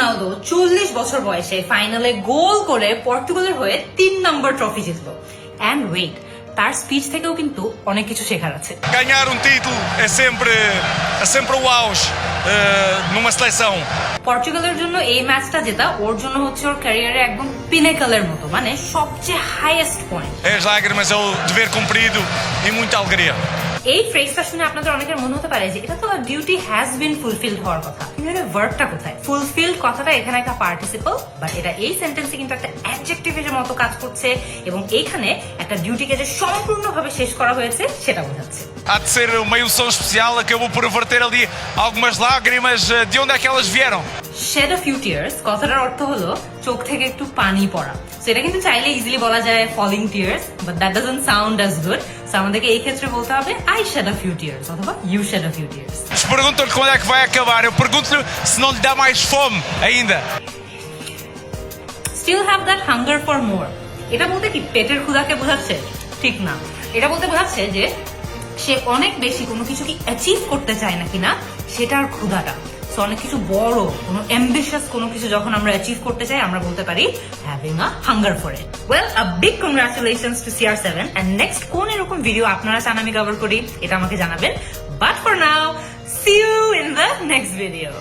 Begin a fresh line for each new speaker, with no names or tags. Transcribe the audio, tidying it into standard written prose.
Ronaldo 40 বছর বয়সে ফাইনালে গোল করে পর্তুগালের হয়ে 3 নম্বর ট্রফি জিতলো। এন্ড ওয়েট, তার স্পিচ থেকেও কিন্তু অনেক কিছু শেখার আছে।
Ganhar um título é sempre o auge numa seleção.
পর্তুগালের জন্য এই ম্যাচটা জেতা ওর জন্য হচ্ছে ওর ক্যারিয়ারে একদম পিনেকলের মতো, মানে সবচেয়ে highest point.
É as lágrimas, é o dever cumprido e muita alegria.
এই ফ্রেজটা শুনে আপনাদের অনেকের মনে হতে পারে যে এটা তো ডিউটি হ্যাজ বিন ফুলফিলড হওয়ার কথা, কিন্তু এটা ভার্বটা কোথায়? ফুলফিলড কথাটা এখানে একটা পার্টিসিপল, বাট এটা এই সেন্টেন্সে কিন্তু একটা অ্যাডজেক্টিভের মতো কাজ করছে এবং এইখানে একটা ডিউটিকে যে সম্পূর্ণভাবে শেষ করা হয়েছে সেটা বোঝাচ্ছে।
Há de ser uma emoção especial, acabou por verter ali algumas lágrimas. De onde é que elas vieram?
Shed a few tears কথাটার অর্থ হলো চোখ থেকে একটু পানি পড়া। সেটা কিন্তু চাইলে ইজিলি বলা যায় falling tears, but that doesn't sound as good. So আমাদেরকে এই ক্ষেত্রে বলতে হবে I shed a few tears অথবা you shed a few tears.
Se perguntam-lhe quando é que vai acabar, eu pergunto-lhe se não lhe dá mais fome ainda.
Still have that hunger for more. এটা বলতে কি পেটের ক্ষুধাকে বোঝাচ্ছে? ঠিক না, এটা বলতে বোঝাচ্ছে যে সে অনেক বেশি কোনো কিছু কি অ্যাচিভ করতে চায় নাকি না সেটার ক্ষুধাটা। সো অনেক কিছু বড় কোনো অ্যাম্বিশিয়াস কোনো কিছু যখন আমরা অ্যাচিভ করতে চাই আমরা বলতে পারি having a hunger for it. Well, a big congratulations to CR7 and next কোন এরকম ভিডিও আপনারা চান আমি কভার করি এটা আমাকে জানাবেন। But for now, see you in the next video.